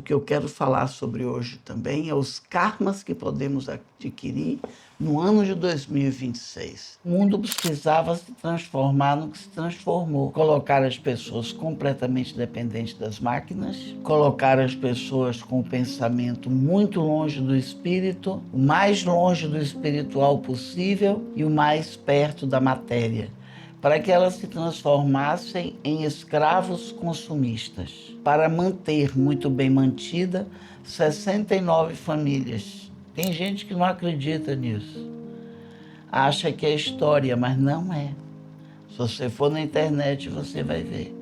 que eu quero falar sobre hoje também é os karmas que podemos adquirir no ano de 2026. O mundo precisava se transformar no que se transformou. Colocar as pessoas completamente dependentes das máquinas, colocar as pessoas com o pensamento muito longe do espírito, o mais longe do espiritual possível e o mais perto da matéria, para que elas se transformassem em escravos consumistas, para manter muito bem mantida 69 famílias. Tem gente que não acredita nisso. Acha que é história, mas não é. Se você for na internet, você vai ver.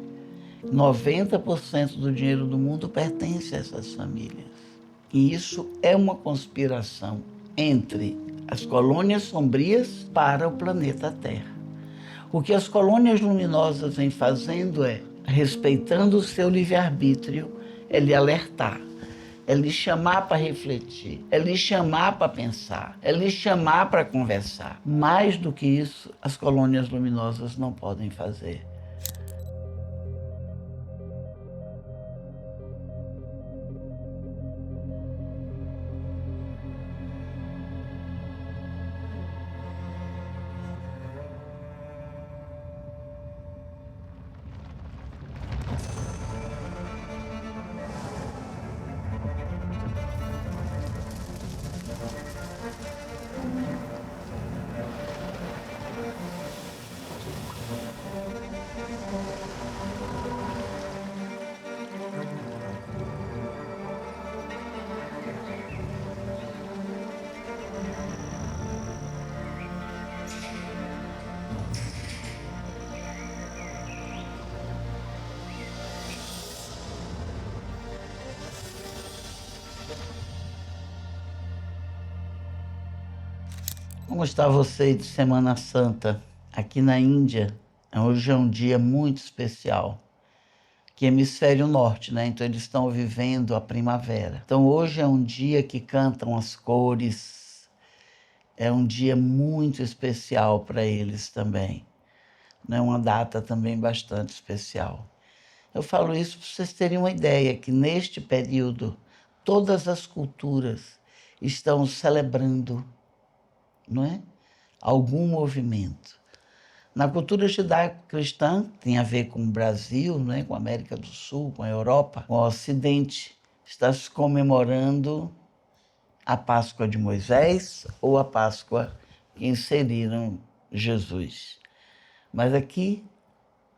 90% do dinheiro do mundo pertence a essas famílias. E isso é uma conspiração entre as colônias sombrias para o planeta Terra. O que as colônias luminosas vêm fazendo é, respeitando o seu livre-arbítrio, é lhe alertar, é lhe chamar para refletir, é lhe chamar para pensar, é lhe chamar para conversar. Mais do que isso, as colônias luminosas não podem fazer. Como está você de Semana Santa? Aqui na Índia, hoje é um dia muito especial. Que é hemisfério norte, né? Então eles estão vivendo a primavera. Então hoje é um dia que cantam as cores, é um dia muito especial para eles também. É uma data também bastante especial. Eu falo isso para vocês terem uma ideia, que neste período todas as culturas estão celebrando, não é? Algum movimento. Na cultura judaico-cristã, tem a ver com o Brasil, né, com a América do Sul, com a Europa, com o Ocidente, está se comemorando a Páscoa de Moisés ou a Páscoa que inseriram Jesus. Mas aqui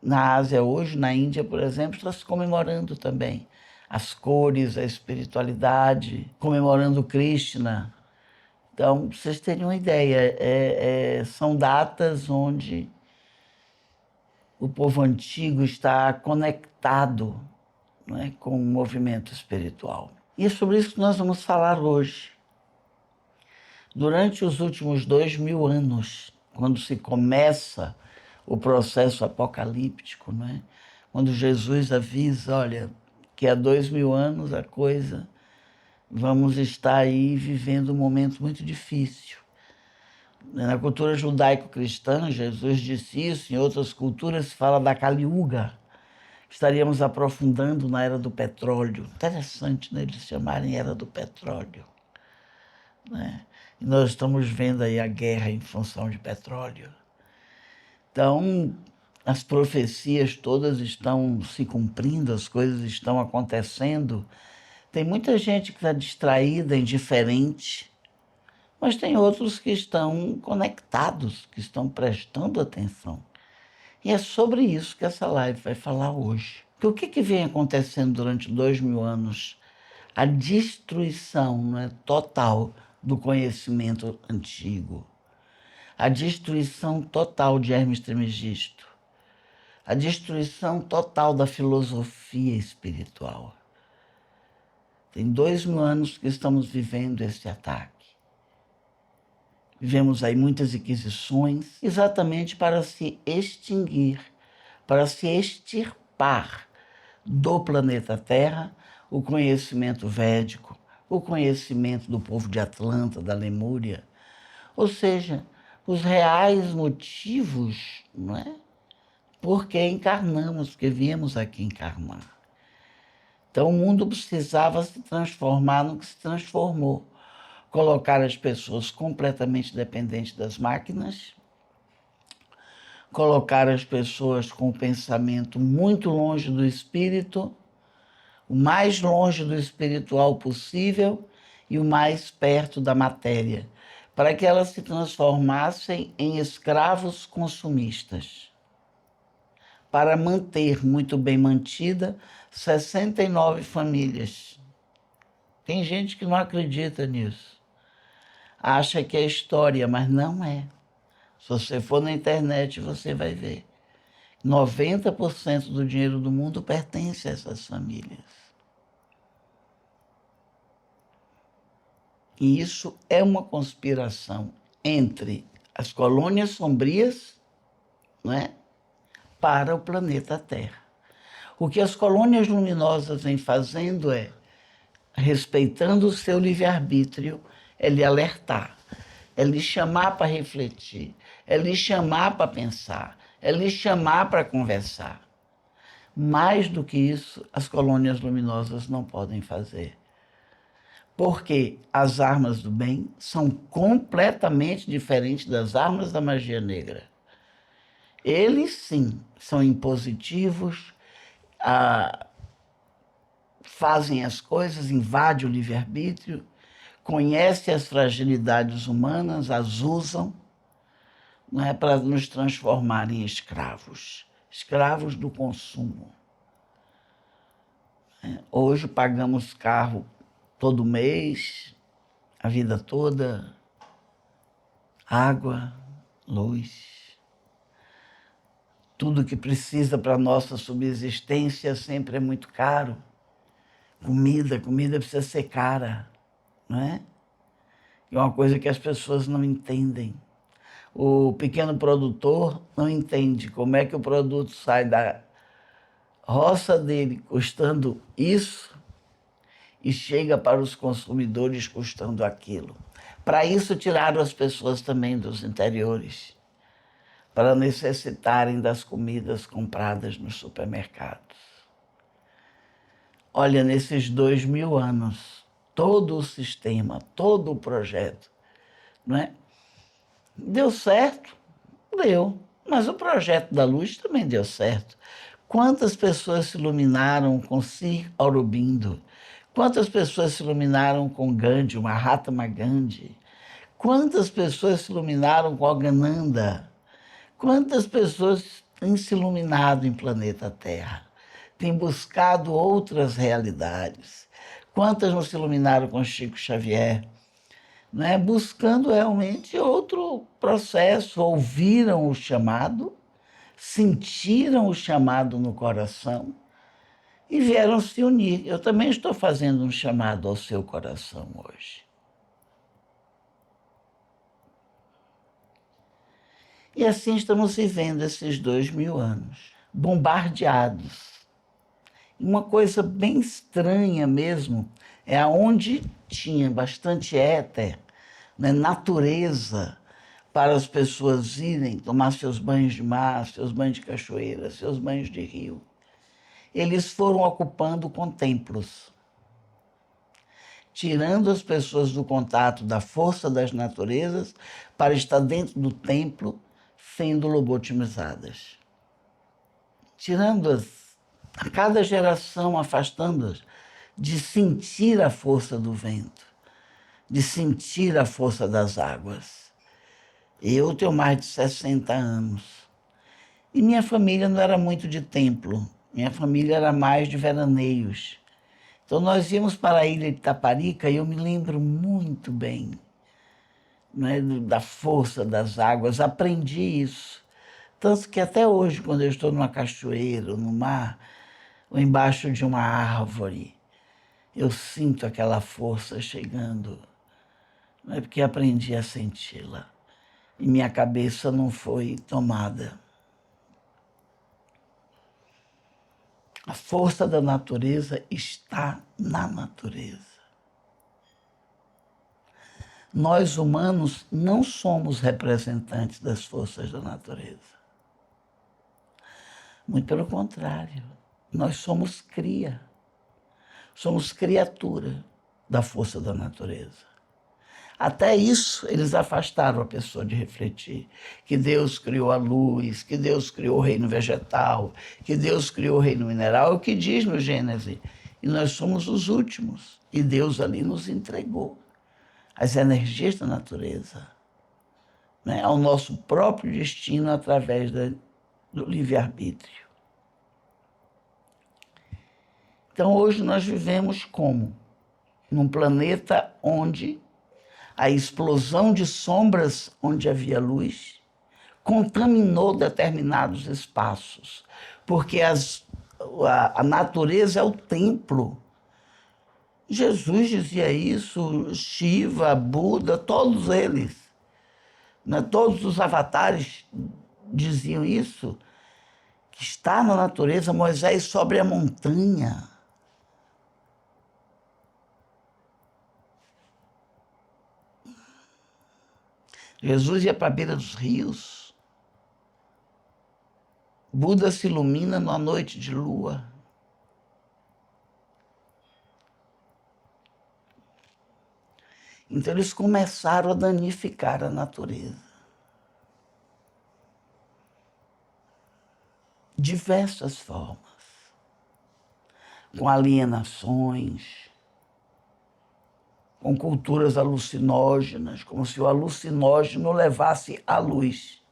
na Ásia hoje, na Índia, por exemplo, está se comemorando também as cores, a espiritualidade, comemorando Krishna. Então, para vocês terem uma ideia, são datas onde o povo antigo está conectado, não é, com o movimento espiritual. E é sobre isso que nós vamos falar hoje. Durante os últimos 2000 anos, quando se começa o processo apocalíptico, não é? Quando Jesus avisa, olha, que há 2000 anos a coisa, vamos estar aí vivendo um momento muito difícil. Na cultura judaico-cristã, Jesus disse isso, em outras culturas se fala da Kali Yuga. Estaríamos aprofundando na era do petróleo. Interessante, né, eles chamarem era do petróleo, né? E nós estamos vendo aí a guerra em função de petróleo. Então, as profecias todas estão se cumprindo, as coisas estão acontecendo. Tem muita gente que está distraída, indiferente, mas tem outros que estão conectados, que estão prestando atenção. E é sobre isso que essa live vai falar hoje. Porque o que vem acontecendo durante 2000 anos? A destruição, né, total do conhecimento antigo. A destruição total de Hermes Trismegisto. A destruição total da filosofia espiritual. Tem 2000 anos que estamos vivendo esse ataque. Vivemos aí muitas inquisições, exatamente para se extinguir, para se extirpar do planeta Terra o conhecimento védico, o conhecimento do povo de Atlanta, da Lemúria, ou seja, os reais motivos, não é? Por que encarnamos, porque viemos aqui encarnar. Então o mundo precisava se transformar no que se transformou. Colocar as pessoas completamente dependentes das máquinas, colocar as pessoas com o pensamento muito longe do espírito, o mais longe do espiritual possível e o mais perto da matéria, para que elas se transformassem em escravos consumistas. Para manter muito bem mantida 69 famílias. Tem gente que não acredita nisso. Acha que é história, mas não é. Se você for na internet, você vai ver. 90% do dinheiro do mundo pertence a essas famílias. E isso é uma conspiração entre as colônias sombrias, não é? Para o planeta Terra. O que as colônias luminosas vêm fazendo é, respeitando o seu livre-arbítrio, é lhe alertar, é lhe chamar para refletir, é lhe chamar para pensar, é lhe chamar para conversar. Mais do que isso, as colônias luminosas não podem fazer. Porque as armas do bem são completamente diferentes das armas da magia negra. Eles, sim, são impositivos, fazem as coisas, invadem o livre-arbítrio, conhecem as fragilidades humanas, as usam, não é, para nos transformar em escravos, escravos do consumo. Hoje pagamos carro todo mês, a vida toda, água, luz. Tudo que precisa para a nossa subsistência sempre é muito caro. Comida precisa ser cara, não é? É uma coisa que as pessoas não entendem. O pequeno produtor não entende como é que o produto sai da roça dele custando isso e chega para os consumidores custando aquilo. Para isso, tiraram as pessoas também dos interiores, para necessitarem das comidas compradas nos supermercados. Olha, nesses 2000 anos, todo o sistema, todo o projeto, não é? Deu certo? Deu. Mas o projeto da luz também deu certo. Quantas pessoas se iluminaram com Sri Aurobindo? Quantas pessoas se iluminaram com Gandhi, o Mahatma Gandhi? Quantas pessoas se iluminaram com Yogananda? Quantas pessoas têm se iluminado em planeta Terra? Têm buscado outras realidades? Quantas não se iluminaram com Chico Xavier? Né? Buscando realmente outro processo, ouviram o chamado, sentiram o chamado no coração e vieram se unir. Eu também estou fazendo um chamado ao seu coração hoje. E assim estamos vivendo esses 2000 anos, bombardeados. Uma coisa bem estranha mesmo é aonde tinha bastante éter, né, natureza, para as pessoas irem tomar seus banhos de mar, seus banhos de cachoeira, seus banhos de rio. Eles foram ocupando com templos, tirando as pessoas do contato da força das naturezas para estar dentro do templo, sendo lobotomizadas. Tirando-as, a cada geração afastando-as de sentir a força do vento, de sentir a força das águas. Eu tenho mais de 60 anos. E minha família não era muito de templo. Minha família era mais de veraneios. Então nós íamos para a ilha de Taparica e eu me lembro muito bem, né, da força das águas. Aprendi isso. Tanto que até hoje, quando eu estou numa cachoeira, no mar, ou embaixo de uma árvore, eu sinto aquela força chegando. Não é porque aprendi a senti-la. E minha cabeça não foi tomada. A força da natureza está na natureza. Nós, humanos, não somos representantes das forças da natureza. Muito pelo contrário, nós somos cria. Somos criatura da força da natureza. Até isso, eles afastaram a pessoa de refletir. Que Deus criou a luz, que Deus criou o reino vegetal, que Deus criou o reino mineral, é o que diz no Gênesis. E nós somos os últimos. E Deus ali nos entregou as energias da natureza, né, ao nosso próprio destino através do livre-arbítrio. Então, hoje nós vivemos como? Num planeta onde a explosão de sombras onde havia luz contaminou determinados espaços, porque a natureza é o templo. Jesus dizia isso, Shiva, Buda, todos eles, né? Todos os avatares diziam isso, que está na natureza. Moisés sobre a montanha. Jesus ia para a beira dos rios. Buda se ilumina numa noite de lua. Então eles começaram a danificar a natureza. Diversas formas. Com alienações, com culturas alucinógenas, como se o alucinógeno levasse à luz.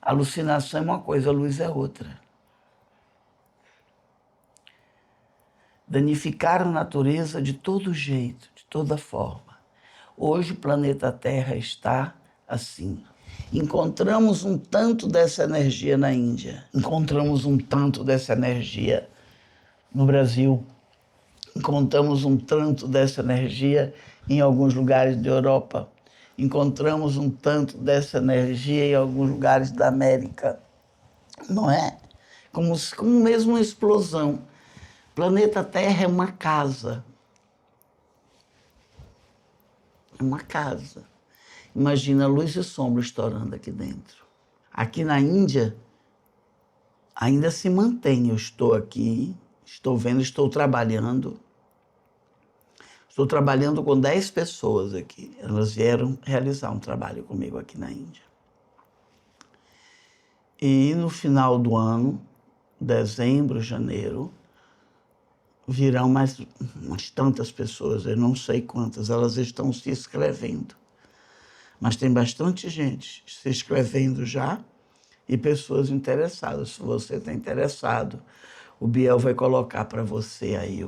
Alucinação é uma coisa, a luz é outra. Danificar a natureza de todo jeito, de toda forma. Hoje o planeta Terra está assim. Encontramos um tanto dessa energia na Índia, encontramos um tanto dessa energia no Brasil, encontramos um tanto dessa energia em alguns lugares da Europa, encontramos um tanto dessa energia em alguns lugares da América, não é? Como mesmo uma explosão. O planeta Terra é uma casa. É uma casa. Imagina luz e sombra estourando aqui dentro. Aqui na Índia, ainda se mantém. Eu estou aqui, estou vendo, estou trabalhando. Estou trabalhando com 10 pessoas aqui. Elas vieram realizar um trabalho comigo aqui na Índia. E no final do ano, dezembro, janeiro, virão mais umas tantas pessoas, eu não sei quantas, elas estão se inscrevendo. Mas tem bastante gente se inscrevendo já e pessoas interessadas. Se você está interessado, o Biel vai colocar para você aí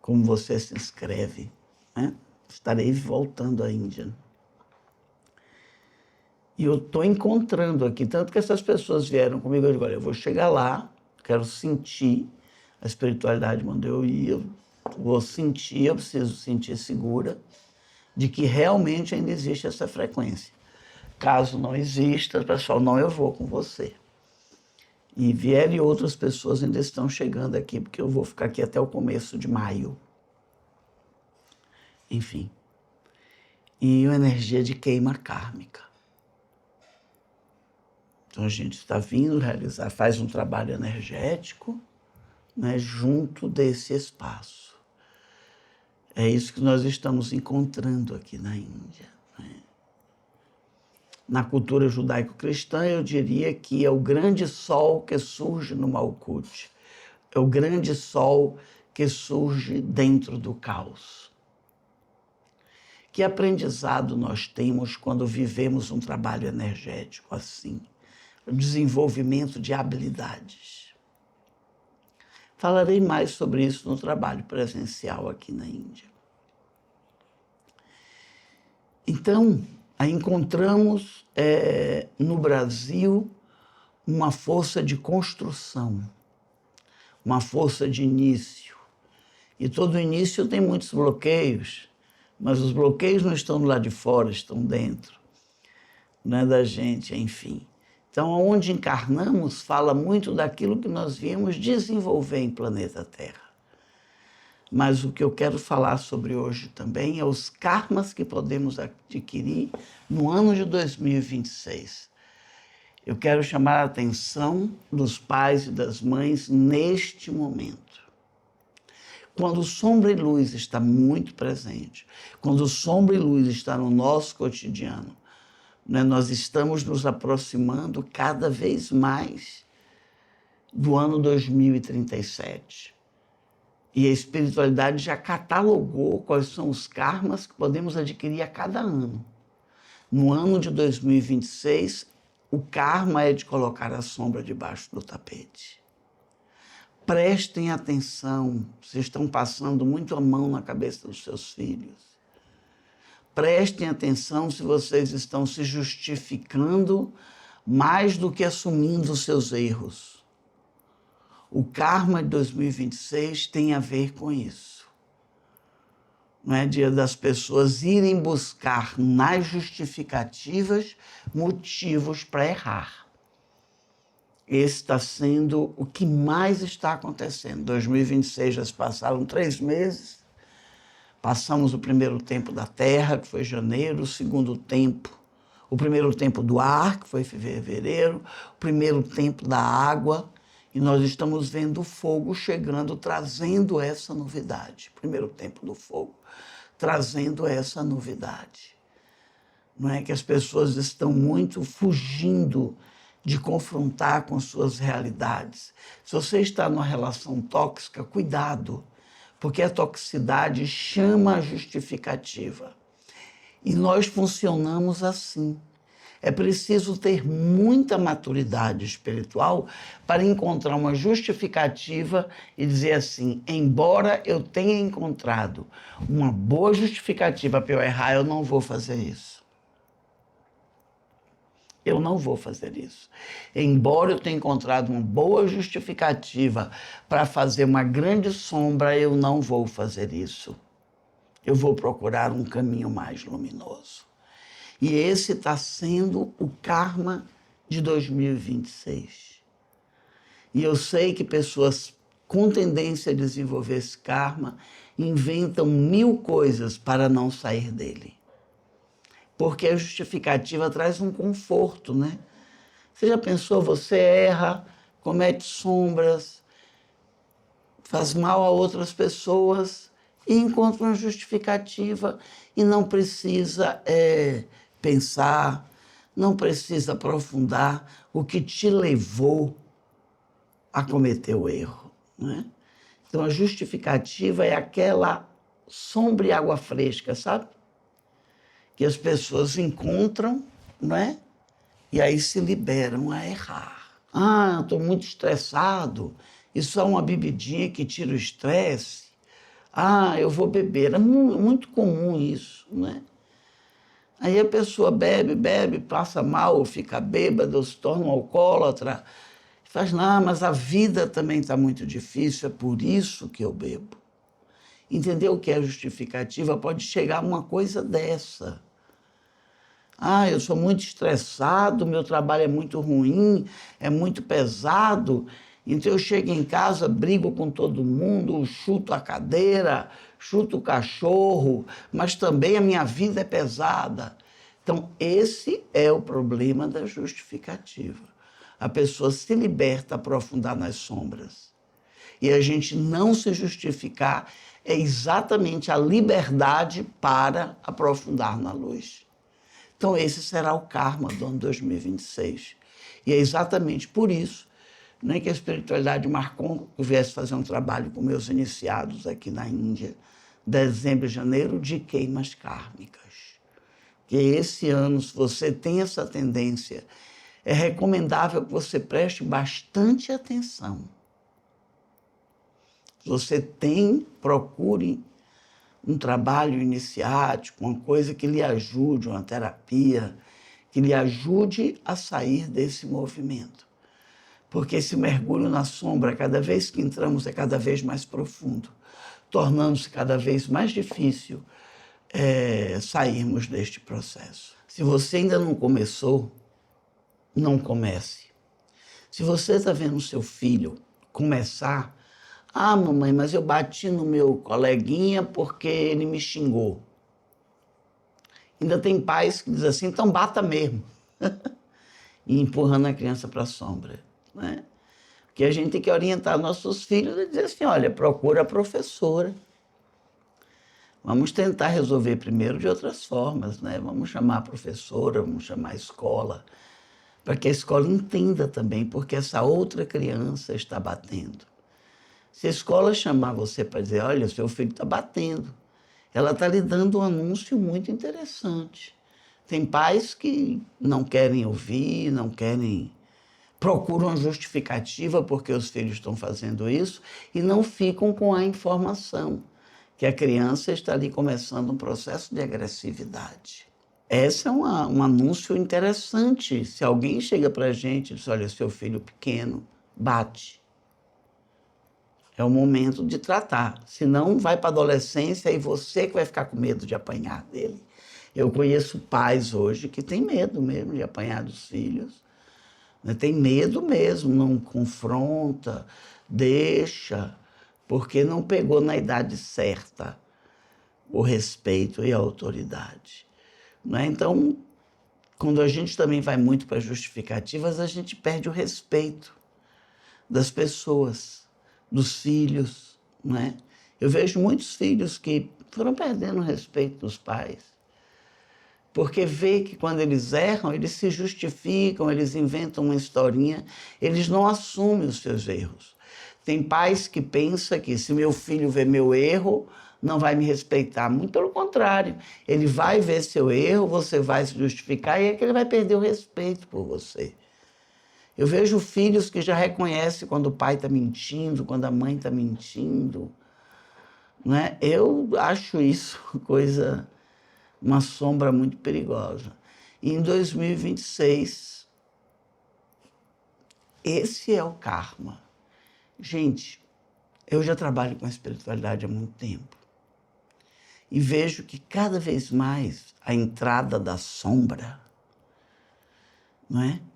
como você se inscreve, né? Estarei voltando à Índia. E eu estou encontrando aqui, tanto que essas pessoas vieram comigo, eu digo, olha, eu vou chegar lá, quero sentir, a espiritualidade mandou eu ir, eu vou sentir, eu preciso sentir segura de que realmente ainda existe essa frequência. Caso não exista, pessoal, não, eu vou com você. E vierem outras pessoas ainda estão chegando aqui, porque eu vou ficar aqui até o começo de maio. Enfim. E uma energia de queima kármica. Então a gente está vindo realizar, faz um trabalho energético, né, junto desse espaço. É isso que nós estamos encontrando aqui na Índia, né? Na cultura judaico-cristã, eu diria que é o grande sol que surge no Malkuth. É o grande sol que surge dentro do caos. Que aprendizado nós temos quando vivemos um trabalho energético assim? O desenvolvimento de habilidades. Falarei mais sobre isso no trabalho presencial aqui na Índia. Então, aí encontramos no Brasil uma força de construção, uma força de início. E todo início tem muitos bloqueios, mas os bloqueios não estão do lado de fora, estão dentro, não é da gente, enfim. Então, onde encarnamos, fala muito daquilo que nós viemos desenvolver em planeta Terra. Mas o que eu quero falar sobre hoje também é os karmas que podemos adquirir no ano de 2026. Eu quero chamar a atenção dos pais e das mães neste momento. Quando sombra e luz está muito presente, quando sombra e luz está no nosso cotidiano, né, nós estamos nos aproximando cada vez mais do ano 2037. E a espiritualidade já catalogou quais são os karmas que podemos adquirir a cada ano. No ano de 2026, o karma é de colocar a sombra debaixo do tapete. Prestem atenção, vocês estão passando muito a mão na cabeça dos seus filhos. Prestem atenção se vocês estão se justificando mais do que assumindo os seus erros. O karma de 2026 tem a ver com isso. Não é dia das pessoas irem buscar nas justificativas motivos para errar. Esse está sendo o que mais está acontecendo. 2026 já se passaram 3 meses. Passamos o primeiro tempo da terra, que foi janeiro, o primeiro tempo do ar, que foi fevereiro, o primeiro tempo da água, e nós estamos vendo o fogo chegando, trazendo essa novidade. Primeiro tempo do fogo, trazendo essa novidade. Não é que as pessoas estão muito fugindo de confrontar com suas realidades. Se você está numa relação tóxica, cuidado, porque a toxicidade chama a justificativa. E nós funcionamos assim. É preciso ter muita maturidade espiritual para encontrar uma justificativa e dizer assim, embora eu tenha encontrado uma boa justificativa para eu errar, eu não vou fazer isso. Eu não vou fazer isso. Embora eu tenha encontrado uma boa justificativa para fazer uma grande sombra, eu não vou fazer isso. Eu vou procurar um caminho mais luminoso. E esse está sendo o karma de 2026. E eu sei que pessoas com tendência a desenvolver esse karma inventam 1000 coisas para não sair dele. Porque a justificativa traz um conforto, né? Você já pensou, você erra, comete sombras, faz mal a outras pessoas e encontra uma justificativa e não precisa pensar, não precisa aprofundar o que te levou a cometer o erro, né? Então a justificativa é aquela sombra e água fresca, sabe? Que as pessoas encontram, não é? E aí se liberam a errar. Ah, estou muito estressado, isso é uma bebidinha que tira o estresse. Ah, eu vou beber. É muito comum isso, né? Aí a pessoa bebe, passa mal, fica bêbada, se torna um alcoólatra. Faz, não, mas a vida também está muito difícil, é por isso que eu bebo. Entender o que é justificativa pode chegar a uma coisa dessa. Ah, eu sou muito estressado, meu trabalho é muito ruim, é muito pesado, então eu chego em casa, brigo com todo mundo, chuto a cadeira, chuto o cachorro, mas também a minha vida é pesada. Então, esse é o problema da justificativa. A pessoa se liberta a aprofundar nas sombras. E a gente não se justificar é exatamente a liberdade para aprofundar na luz. Então, esse será o karma do ano 2026. E é exatamente por isso, né, que a espiritualidade marcou que eu viesse fazer um trabalho com meus iniciados aqui na Índia, dezembro e janeiro, de queimas kármicas. Que esse ano, se você tem essa tendência, é recomendável que você preste bastante atenção. Se você tem, procure um trabalho iniciático, uma coisa que lhe ajude, uma terapia, que lhe ajude a sair desse movimento. Porque esse mergulho na sombra, cada vez que entramos, é cada vez mais profundo, tornando-se cada vez mais difícil sairmos deste processo. Se você ainda não começou, não comece. Se você está vendo seu filho começar, ah, mamãe, mas eu bati no meu coleguinha porque ele me xingou. Ainda tem pais que dizem assim, então bata mesmo. E empurrando a criança para a sombra, né? Que a gente tem que orientar nossos filhos e dizer assim, olha, procura a professora. Vamos tentar resolver primeiro de outras formas, né? Vamos chamar a professora, vamos chamar a escola, para que a escola entenda também porque essa outra criança está batendo. Se a escola chamar você para dizer, olha, seu filho está batendo, ela está lhe dando um anúncio muito interessante. Tem pais que não querem ouvir, não querem, procuram justificativa porque os filhos estão fazendo isso e não ficam com a informação que a criança está ali começando um processo de agressividade. Esse é um anúncio interessante. Se alguém chega para a gente e diz, olha, seu filho pequeno bate, é o momento de tratar. Senão vai para a adolescência e você que vai ficar com medo de apanhar dele. Eu conheço pais hoje que têm medo mesmo de apanhar dos filhos. Tem medo mesmo, não confronta, deixa, porque não pegou na idade certa o respeito e a autoridade. Então, quando a gente também vai muito para justificativas, a gente perde o respeito das pessoas, dos filhos. Eu vejo muitos filhos que foram perdendo o respeito dos pais, porque vê que quando eles erram, eles se justificam, eles inventam uma historinha, eles não assumem os seus erros. Tem pais que pensam que se meu filho vê meu erro, não vai me respeitar. Muito pelo contrário, ele vai ver seu erro, você vai se justificar e é que ele vai perder o respeito por você. Eu vejo filhos que já reconhecem quando o pai está mentindo, quando a mãe está mentindo. Eu acho isso uma sombra muito perigosa. E em 2026, esse é o karma. Gente, eu já trabalho com a espiritualidade há muito tempo e vejo que cada vez mais a entrada da sombra,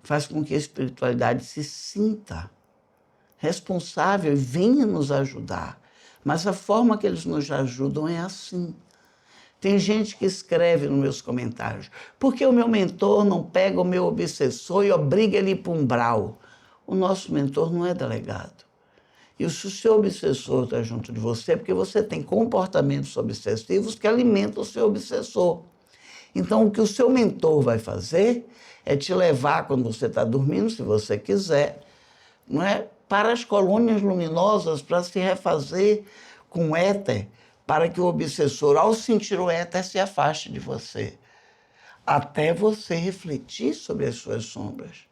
faz com que a espiritualidade se sinta responsável e venha nos ajudar. Mas a forma que eles nos ajudam é assim. Tem gente que escreve nos meus comentários, porque o meu mentor não pega o meu obsessor e obriga ele a ir para um umbral. O nosso mentor não é delegado. E se o seu obsessor está junto de você, é porque você tem comportamentos obsessivos que alimentam o seu obsessor. Então, o que o seu mentor vai fazer é te levar, quando você está dormindo, se você quiser, para as colônias luminosas, para se refazer com o éter, para que o obsessor, ao sentir o éter, se afaste de você, até você refletir sobre as suas sombras.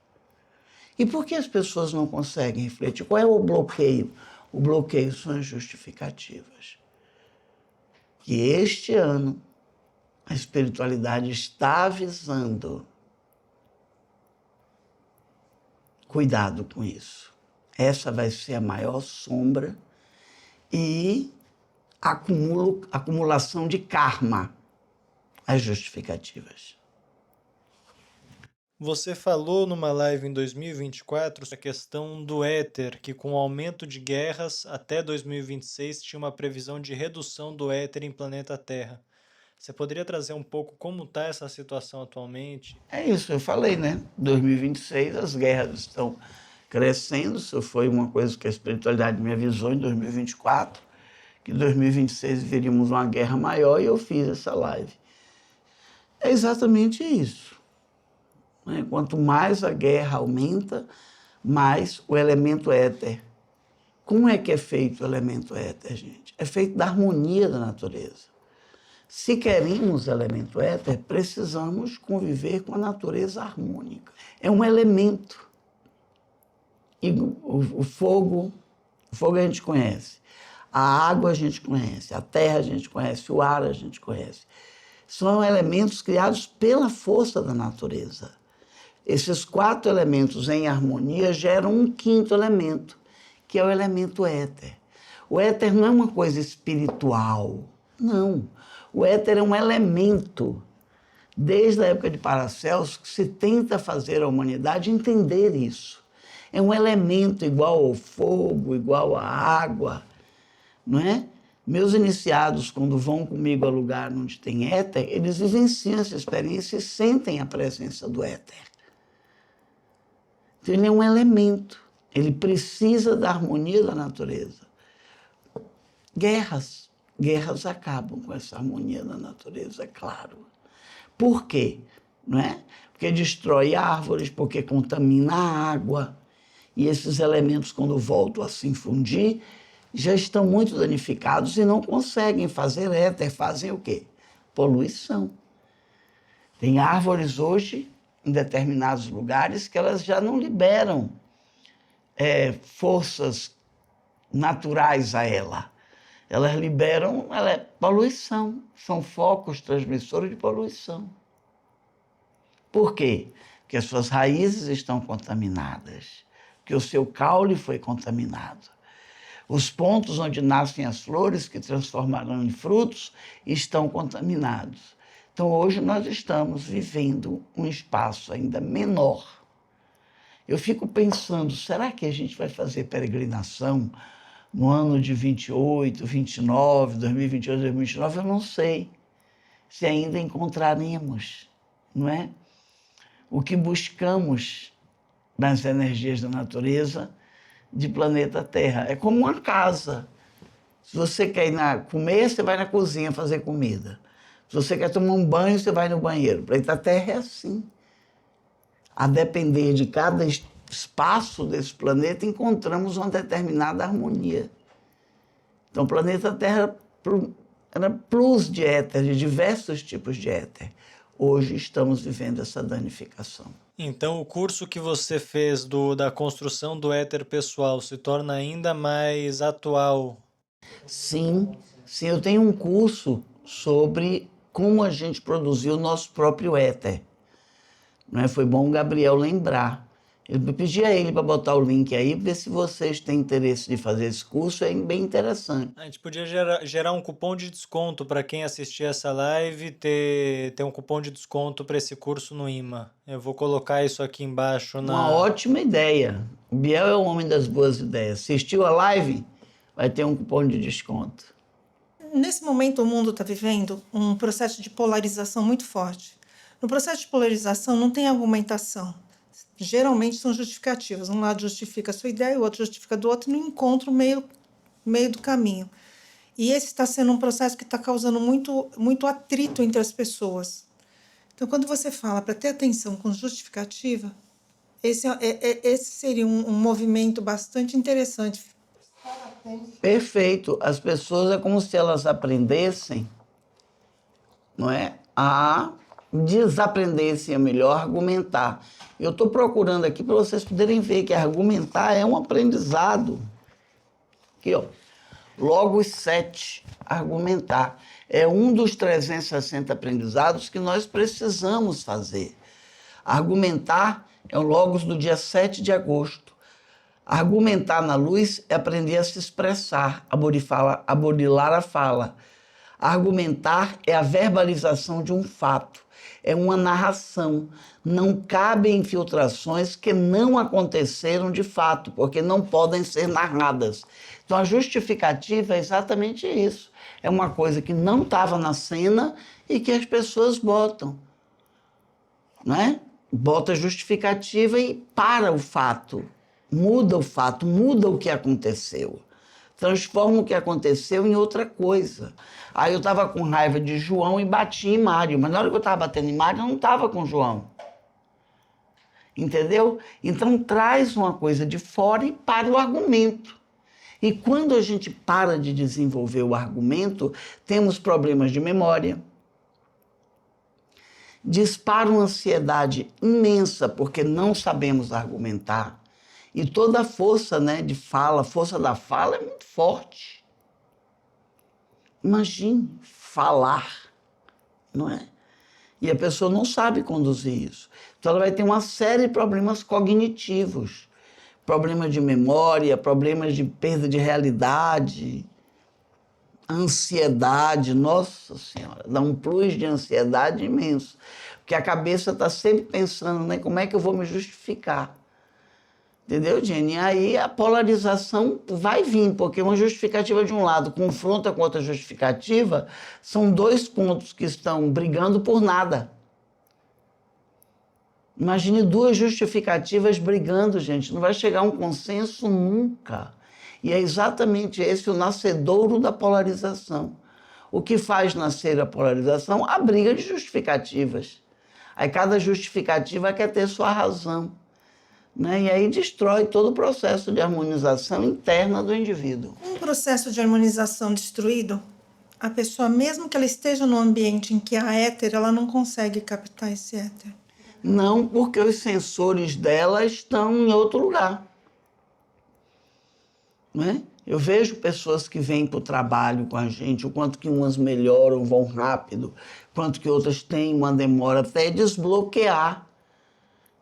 E por que as pessoas não conseguem refletir? Qual é o bloqueio? O bloqueio são as justificativas. Que este ano a espiritualidade está avisando. Cuidado com isso. Essa vai ser a maior sombra e acumulação de karma, as justificativas. Você falou numa live em 2024 a questão do éter, que com o aumento de guerras até 2026 tinha uma previsão de redução do éter em planeta Terra. Você poderia trazer um pouco como está essa situação atualmente? É isso, eu falei, 2026 as guerras estão crescendo, isso foi uma coisa que a espiritualidade me avisou em 2024, que em 2026 veríamos uma guerra maior e eu fiz essa live. É exatamente isso. Quanto mais a guerra aumenta, mais o elemento éter. Como é que é feito o elemento éter, gente? É feito da harmonia da natureza. Se queremos elemento éter, precisamos conviver com a natureza harmônica. É um elemento. E o fogo a gente conhece. A água a gente conhece, a terra a gente conhece, o ar a gente conhece. São elementos criados pela força da natureza. Esses 4 elementos em harmonia geram um 5º elemento, que é o elemento éter. O éter não é uma coisa espiritual, não. O éter é um elemento. Desde a época de Paracelso, que se tenta fazer a humanidade entender isso. É um elemento igual ao fogo, igual à água, não é? Meus iniciados, quando vão comigo a lugar onde tem éter, eles vivenciam essa experiência e sentem a presença do éter. Então, ele é um elemento. Ele precisa da harmonia da natureza. Guerras acabam com essa harmonia da natureza, é claro. Por quê? Não é? Porque destrói árvores, porque contamina a água. E esses elementos, quando voltam a se infundir, já estão muito danificados e não conseguem fazer éter. Fazem o quê? Poluição. Tem árvores hoje, em determinados lugares, que elas já não liberam forças naturais a ela. Elas liberam poluição. São focos transmissores de poluição. Por quê? Porque as suas raízes estão contaminadas, porque o seu caule foi contaminado. Os pontos onde nascem as flores, que transformarão em frutos, estão contaminados. Então, hoje nós estamos vivendo um espaço ainda menor. Eu fico pensando, será que a gente vai fazer peregrinação no ano de 28, 29, 2028, 2029? Eu não sei se ainda encontraremos, não é? O que buscamos nas energias da natureza de planeta Terra. É como uma casa. Se você quer ir comer, você vai na cozinha fazer comida. Se você quer tomar um banho, você vai no banheiro. O planeta Terra é assim. A depender de cada espaço desse planeta, encontramos uma determinada harmonia. Então, o planeta Terra era plus de éter, de diversos tipos de éter. Hoje estamos vivendo essa danificação. Então, o curso que você fez da construção do éter pessoal se torna ainda mais atual? Sim, eu tenho um curso sobre como a gente produziu o nosso próprio éter. Não é? Foi bom o Gabriel lembrar. Eu pedi a ele para botar o link aí, ver se vocês têm interesse de fazer esse curso, é bem interessante. A gente podia gerar um cupom de desconto para quem assistir essa live, ter um cupom de desconto para esse curso no IMA. Eu vou colocar isso aqui embaixo Uma ótima ideia. O Biel é o homem das boas ideias. Assistiu a live? Vai ter um cupom de desconto. Nesse momento, o mundo está vivendo um processo de polarização muito forte. No processo de polarização, não tem argumentação. Geralmente são justificativas. Um lado justifica a sua ideia, o outro justifica do outro, e não encontra o meio do caminho. E esse está sendo um processo que está causando muito atrito entre as pessoas. Então, quando você fala para ter atenção com justificativa, esse seria um movimento bastante interessante. Perfeito. As pessoas é como se elas aprendessem, não é? A desaprendessem a melhor argumentar. Eu estou procurando aqui para vocês poderem ver que argumentar é um aprendizado. Aqui, ó. Logos 7, argumentar. É um dos 360 aprendizados que nós precisamos fazer. Argumentar é o Logos do dia 7 de agosto. Argumentar na luz é aprender a se expressar, aborilar a fala. Argumentar é a verbalização de um fato, é uma narração. Não cabem infiltrações que não aconteceram de fato, porque não podem ser narradas. Então, a justificativa é exatamente isso. É uma coisa que não estava na cena e que as pessoas botam. Não é? Bota justificativa e para o fato. Muda o fato, muda o que aconteceu. Transforma o que aconteceu em outra coisa. Aí eu estava com raiva de João e bati em Mário. Mas na hora que eu estava batendo em Mário, eu não estava com João. Entendeu? Então traz uma coisa de fora e para o argumento. E quando a gente para de desenvolver o argumento, temos problemas de memória. Dispara uma ansiedade imensa porque não sabemos argumentar. E toda a força, né, de fala, a força da fala é muito forte. Imagine falar, não é? E a pessoa não sabe conduzir isso. Então ela vai ter uma série de problemas cognitivos. Problemas de memória, problemas de perda de realidade, ansiedade. Nossa Senhora, dá um plus de ansiedade imenso. Porque a cabeça está sempre pensando, né, como é que eu vou me justificar. Entendeu, Jenny? E aí a polarização vai vir, porque uma justificativa de um lado confronta com outra justificativa, são dois pontos que estão brigando por nada. Imagine duas justificativas brigando, gente. Não vai chegar a um consenso nunca. E é exatamente esse o nascedouro da polarização. O que faz nascer a polarização? A briga de justificativas. Aí cada justificativa quer ter sua razão, né? E aí destrói todo o processo de harmonização interna do indivíduo. Um processo de harmonização destruído, a pessoa, mesmo que ela esteja num ambiente em que há éter, ela não consegue captar esse éter. Não, porque os sensores dela estão em outro lugar. Né? Eu vejo pessoas que vêm para o trabalho com a gente, o quanto que umas melhoram, vão rápido, quanto que outras têm uma demora até desbloquear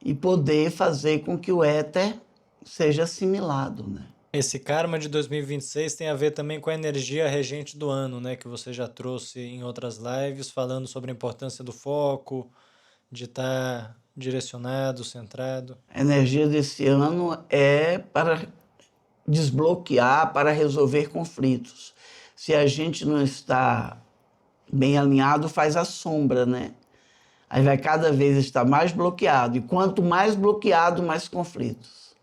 e poder fazer com que o éter seja assimilado, né? Esse karma de 2026 tem a ver também com a energia regente do ano, né? Que você já trouxe em outras lives, falando sobre a importância do foco, de estar direcionado, centrado. A energia desse ano é para desbloquear, para resolver conflitos. Se a gente não está bem alinhado, faz a sombra, né? Aí vai cada vez estar mais bloqueado. E quanto mais bloqueado, mais conflitos.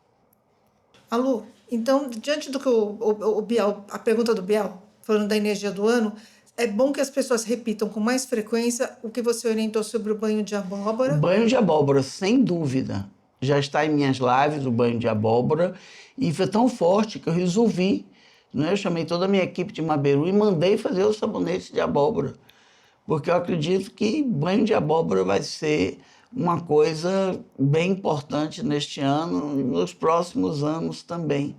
Alô, então, diante do que o Biel, a pergunta do Biel, falando da energia do ano, é bom que as pessoas repitam com mais frequência o que você orientou sobre o banho de O abóbora. banho de abóbora, sem dúvida. Já está em minhas lives, o banho de abóbora. E foi tão forte que eu resolvi, né? Eu chamei toda a minha equipe de Maberu e mandei fazer o sabonete de abóbora. Porque eu acredito que banho de abóbora vai ser uma coisa bem importante neste ano e nos próximos anos também.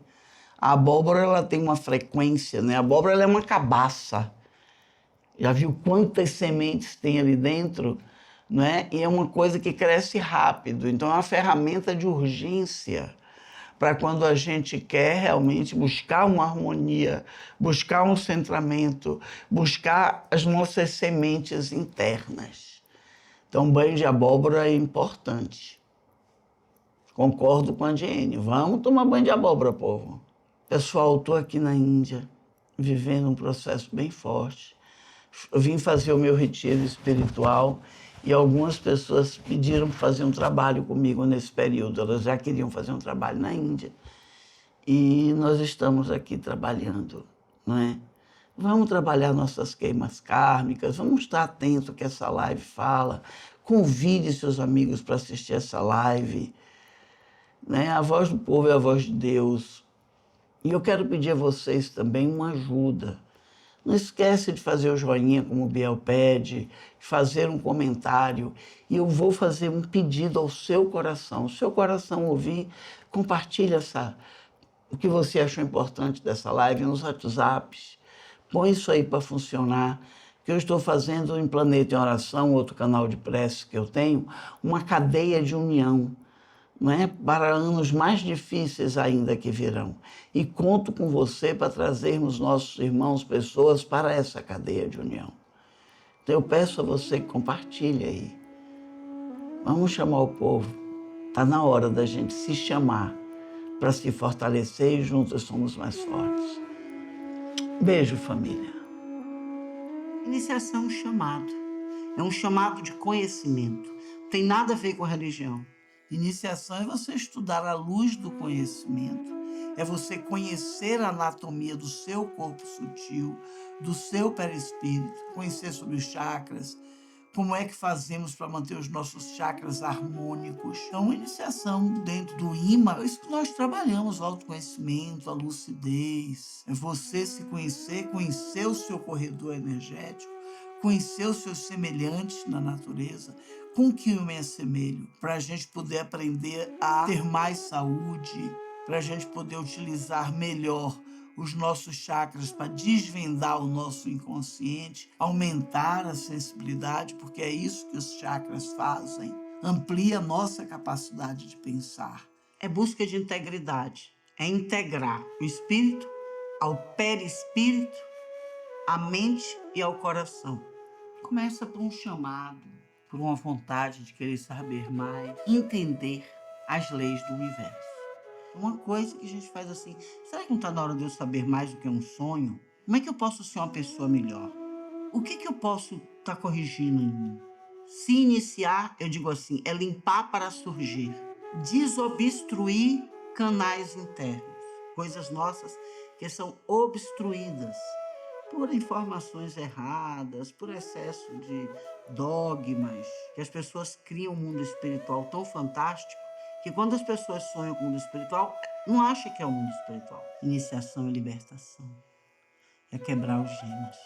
A abóbora ela tem uma frequência, né? A abóbora ela é uma cabaça. Já viu quantas sementes tem ali dentro? Né? E é uma coisa que cresce rápido. Então é uma ferramenta de urgência para quando a gente quer realmente buscar uma harmonia, buscar um centramento, buscar as nossas sementes internas. Então, banho de abóbora é importante. Concordo com a Diene. Vamos tomar banho de abóbora, povo. Pessoal, estou aqui na Índia, vivendo um processo bem forte. Eu vim fazer o meu retiro espiritual e algumas pessoas pediram para fazer um trabalho comigo nesse período. Elas já queriam fazer um trabalho na Índia. E nós estamos aqui trabalhando, não é? Vamos trabalhar nossas queimas kármicas, vamos estar atentos ao que essa live fala. Convide seus amigos para assistir essa live. Né? A voz do povo é a voz de Deus. E eu quero pedir a vocês também uma ajuda. Não esquece de fazer o joinha, como o Biel pede, fazer um comentário. E eu vou fazer um pedido ao seu coração. Se o seu coração ouvir, compartilhe o que você achou importante dessa live nos WhatsApps. Põe isso aí para funcionar. Que eu estou fazendo em Planeta em Oração, outro canal de prece que eu tenho, uma cadeia de união. Né, para anos mais difíceis ainda que virão. E conto com você para trazermos nossos irmãos, pessoas para essa cadeia de união. Então eu peço a você que compartilhe aí. Vamos chamar o povo. Está na hora da gente se chamar para se fortalecer e juntos somos mais fortes. Beijo, família. Iniciação é um chamado. É um chamado de conhecimento. Não tem nada a ver com religião. Iniciação é você estudar à luz do conhecimento. É você conhecer a anatomia do seu corpo sutil, do seu perispírito, conhecer sobre os chakras, como é que fazemos para manter os nossos chakras harmônicos. Então, iniciação dentro do IMA, é isso que nós trabalhamos, o autoconhecimento, a lucidez. É você se conhecer, conhecer o seu corredor energético, conhecer os seus semelhantes na natureza, com que eu me assemelho, para a gente poder aprender a ter mais saúde, para a gente poder utilizar melhor os nossos chakras para desvendar o nosso inconsciente, aumentar a sensibilidade, porque é isso que os chakras fazem, amplia a nossa capacidade de pensar. É busca de integridade, é integrar o espírito ao perispírito, à mente e ao coração. Começa por um chamado, por uma vontade de querer saber mais, entender as leis do universo. Uma coisa que a gente faz assim, será que não está na hora de eu saber mais do que um sonho? Como é que eu posso ser uma pessoa melhor? O que eu posso estar corrigindo em mim? Se iniciar, eu digo assim, é limpar para surgir, desobstruir canais internos, coisas nossas que são obstruídas por informações erradas, por excesso de dogmas, que as pessoas criam um mundo espiritual tão fantástico que quando as pessoas sonham com o mundo espiritual, não acham que é o mundo espiritual. Iniciação e libertação é quebrar os gemas.